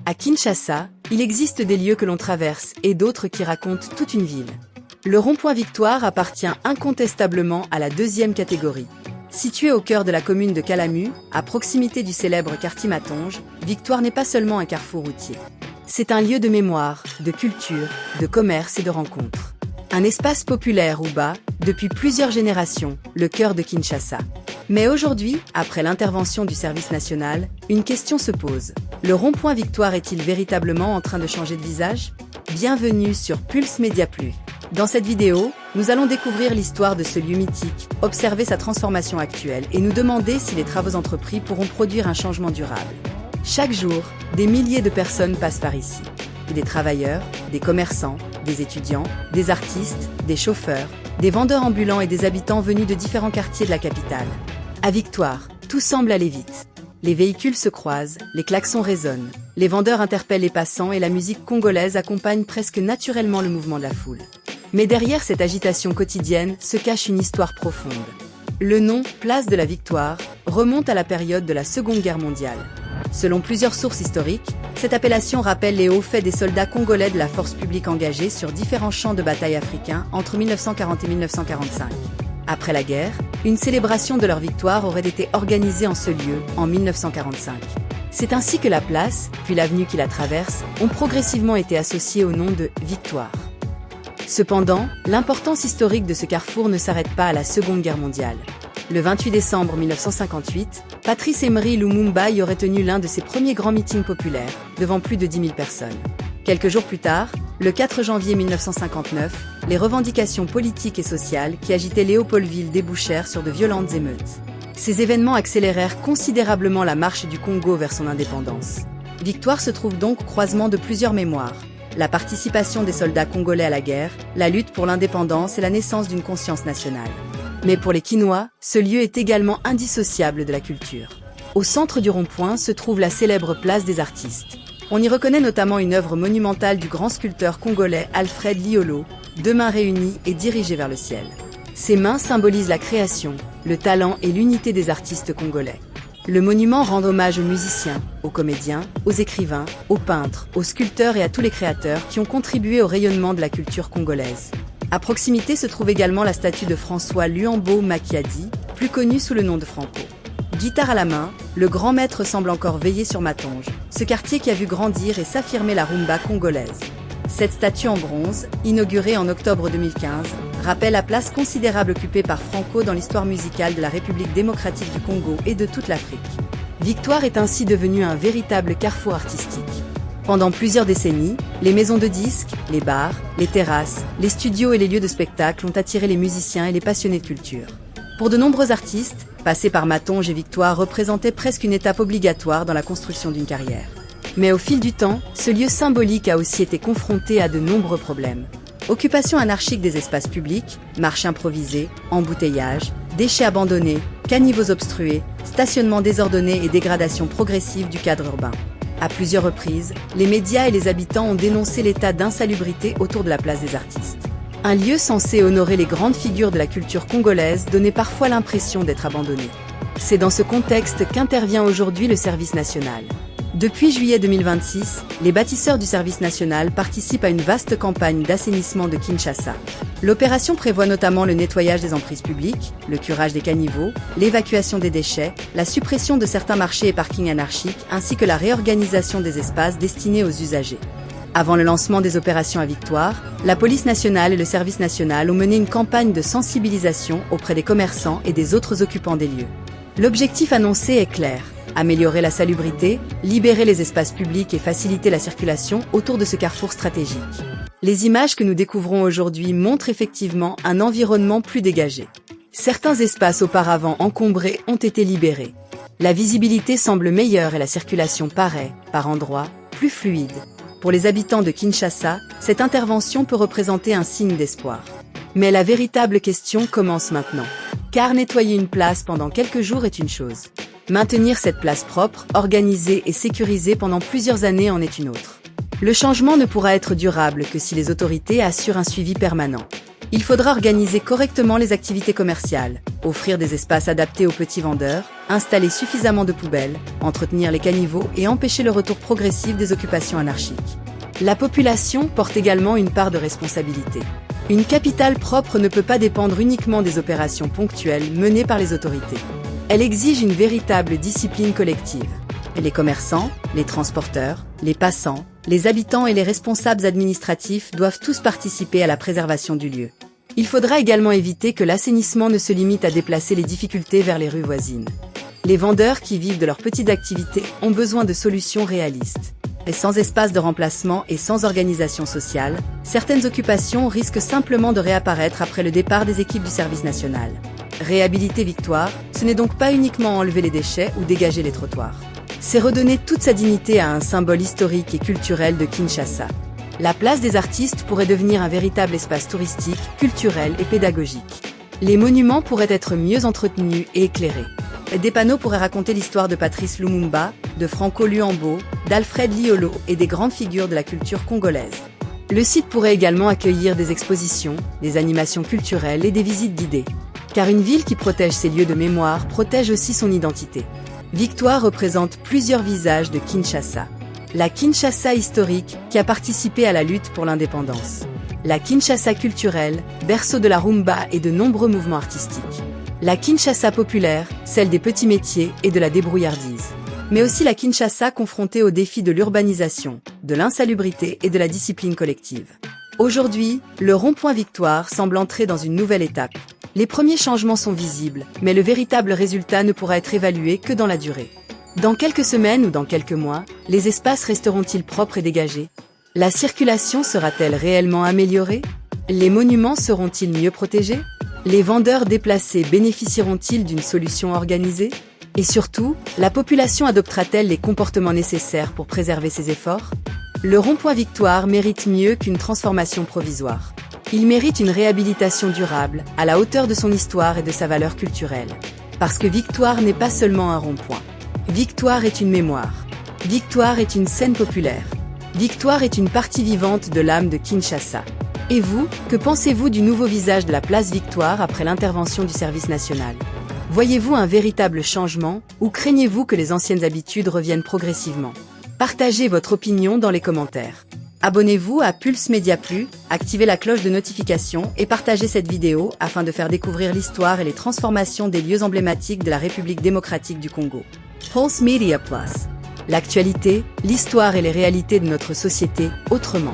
À Kinshasa, il existe des lieux que l'on traverse et d'autres qui racontent toute une ville. Le rond-point Victoire appartient incontestablement à la deuxième catégorie. Situé au cœur de la commune de Kalamu, à proximité du célèbre quartier Matonge, Victoire n'est pas seulement un carrefour routier. C'est un lieu de mémoire, de culture, de commerce et de rencontres. Un espace populaire où bat, depuis plusieurs générations, le cœur de Kinshasa. Mais aujourd'hui, après l'intervention du service national, une question se pose. Le rond-point Victoire est-il véritablement en train de changer de visage? Bienvenue sur Pulse Média Plus. Dans cette vidéo, nous allons découvrir l'histoire de ce lieu mythique, observer sa transformation actuelle et nous demander si les travaux entrepris pourront produire un changement durable. Chaque jour, des milliers de personnes passent par ici. Des travailleurs, des commerçants, des étudiants, des artistes, des chauffeurs, des vendeurs ambulants et des habitants venus de différents quartiers de la capitale. À Victoire, tout semble aller vite. Les véhicules se croisent, les klaxons résonnent, les vendeurs interpellent les passants et la musique congolaise accompagne presque naturellement le mouvement de la foule. Mais derrière cette agitation quotidienne se cache une histoire profonde. Le nom, Place de la Victoire, remonte à la période de la Seconde Guerre mondiale. Selon plusieurs sources historiques, cette appellation rappelle les hauts faits des soldats congolais de la force publique engagés sur différents champs de bataille africains entre 1940 et 1945. Après la guerre, une célébration de leur victoire aurait été organisée en ce lieu, en 1945. C'est ainsi que la place, puis l'avenue qui la traverse, ont progressivement été associées au nom de Victoire. Cependant, l'importance historique de ce carrefour ne s'arrête pas à la Seconde Guerre mondiale. Le 28 décembre 1958, Patrice Emery Lumumba y aurait tenu l'un de ses premiers grands meetings populaires, devant plus de 10 000 personnes. Quelques jours plus tard, le 4 janvier 1959, les revendications politiques et sociales qui agitaient Léopoldville débouchèrent sur de violentes émeutes. Ces événements accélérèrent considérablement la marche du Congo vers son indépendance. Victoire se trouve donc au croisement de plusieurs mémoires. La participation des soldats congolais à la guerre, la lutte pour l'indépendance et la naissance d'une conscience nationale. Mais pour les Kinois, ce lieu est également indissociable de la culture. Au centre du rond-point se trouve la célèbre place des artistes. On y reconnaît notamment une œuvre monumentale du grand sculpteur congolais Alfred Liolo, deux mains réunies et dirigées vers le ciel. Ces mains symbolisent la création, le talent et l'unité des artistes congolais. Le monument rend hommage aux musiciens, aux comédiens, aux écrivains, aux peintres, aux sculpteurs et à tous les créateurs qui ont contribué au rayonnement de la culture congolaise. À proximité se trouve également la statue de François Luambo Makiadi, plus connu sous le nom de Franco. Guitare à la main, le grand maître semble encore veiller sur Matonge, ce quartier qui a vu grandir et s'affirmer la rumba congolaise. Cette statue en bronze, inaugurée en octobre 2015, rappelle la place considérable occupée par Franco dans l'histoire musicale de la République démocratique du Congo et de toute l'Afrique. Victoire est ainsi devenue un véritable carrefour artistique. Pendant plusieurs décennies, les maisons de disques, les bars, les terrasses, les studios et les lieux de spectacle ont attiré les musiciens et les passionnés de culture. Pour de nombreux artistes, passer par Matonge et Victoire représentait presque une étape obligatoire dans la construction d'une carrière. Mais au fil du temps, ce lieu symbolique a aussi été confronté à de nombreux problèmes. Occupation anarchique des espaces publics, marches improvisées, embouteillages, déchets abandonnés, caniveaux obstrués, stationnement désordonné et dégradation progressive du cadre urbain. À plusieurs reprises, les médias et les habitants ont dénoncé l'état d'insalubrité autour de la place des artistes. Un lieu censé honorer les grandes figures de la culture congolaise donnait parfois l'impression d'être abandonné. C'est dans ce contexte qu'intervient aujourd'hui le service national. Depuis juillet 2026, les bâtisseurs du service national participent à une vaste campagne d'assainissement de Kinshasa. L'opération prévoit notamment le nettoyage des emprises publiques, le curage des caniveaux, l'évacuation des déchets, la suppression de certains marchés et parkings anarchiques, ainsi que la réorganisation des espaces destinés aux usagers. Avant le lancement des opérations à Victoire, la police nationale et le service national ont mené une campagne de sensibilisation auprès des commerçants et des autres occupants des lieux. L'objectif annoncé est clair: améliorer la salubrité, libérer les espaces publics et faciliter la circulation autour de ce carrefour stratégique. Les images que nous découvrons aujourd'hui montrent effectivement un environnement plus dégagé. Certains espaces auparavant encombrés ont été libérés. La visibilité semble meilleure et la circulation paraît, par endroits, plus fluide. Pour les habitants de Kinshasa, cette intervention peut représenter un signe d'espoir. Mais la véritable question commence maintenant. Car nettoyer une place pendant quelques jours est une chose. Maintenir cette place propre, organisée et sécurisée pendant plusieurs années en est une autre. Le changement ne pourra être durable que si les autorités assurent un suivi permanent. Il faudra organiser correctement les activités commerciales, offrir des espaces adaptés aux petits vendeurs, installer suffisamment de poubelles, entretenir les caniveaux et empêcher le retour progressif des occupations anarchiques. La population porte également une part de responsabilité. Une capitale propre ne peut pas dépendre uniquement des opérations ponctuelles menées par les autorités. Elle exige une véritable discipline collective. Les commerçants, les transporteurs, les passants, les habitants et les responsables administratifs doivent tous participer à la préservation du lieu. Il faudra également éviter que l'assainissement ne se limite à déplacer les difficultés vers les rues voisines. Les vendeurs qui vivent de leurs petites activités ont besoin de solutions réalistes. Et sans espace de remplacement et sans organisation sociale, certaines occupations risquent simplement de réapparaître après le départ des équipes du service national. Réhabiliter Victoire, ce n'est donc pas uniquement enlever les déchets ou dégager les trottoirs. C'est redonner toute sa dignité à un symbole historique et culturel de Kinshasa. La place des artistes pourrait devenir un véritable espace touristique, culturel et pédagogique. Les monuments pourraient être mieux entretenus et éclairés. Des panneaux pourraient raconter l'histoire de Patrice Lumumba, de Franco Luambo, d'Alfred Liolo et des grandes figures de la culture congolaise. Le site pourrait également accueillir des expositions, des animations culturelles et des visites guidées. Car une ville qui protège ses lieux de mémoire protège aussi son identité. Victoire représente plusieurs visages de Kinshasa. La Kinshasa historique, qui a participé à la lutte pour l'indépendance. La Kinshasa culturelle, berceau de la rumba et de nombreux mouvements artistiques. La Kinshasa populaire, celle des petits métiers et de la débrouillardise. Mais aussi la Kinshasa confrontée aux défis de l'urbanisation, de l'insalubrité et de la discipline collective. Aujourd'hui, le rond-point Victoire semble entrer dans une nouvelle étape. Les premiers changements sont visibles, mais le véritable résultat ne pourra être évalué que dans la durée. Dans quelques semaines ou dans quelques mois, les espaces resteront-ils propres et dégagés? La circulation sera-t-elle réellement améliorée? Les monuments seront-ils mieux protégés? Les vendeurs déplacés bénéficieront-ils d'une solution organisée? Et surtout, la population adoptera-t-elle les comportements nécessaires pour préserver ses efforts? Le rond-point Victoire mérite mieux qu'une transformation provisoire. Il mérite une réhabilitation durable, à la hauteur de son histoire et de sa valeur culturelle. Parce que Victoire n'est pas seulement un rond-point. Victoire est une mémoire. Victoire est une scène populaire. Victoire est une partie vivante de l'âme de Kinshasa. Et vous, que pensez-vous du nouveau visage de la place Victoire après l'intervention du service national? Voyez-vous un véritable changement, ou craignez-vous que les anciennes habitudes reviennent progressivement? Partagez votre opinion dans les commentaires. Abonnez-vous à Pulse Média Plus, activez la cloche de notification et partagez cette vidéo afin de faire découvrir l'histoire et les transformations des lieux emblématiques de la République démocratique du Congo. Pulse Media Plus. L'actualité, l'histoire et les réalités de notre société, autrement.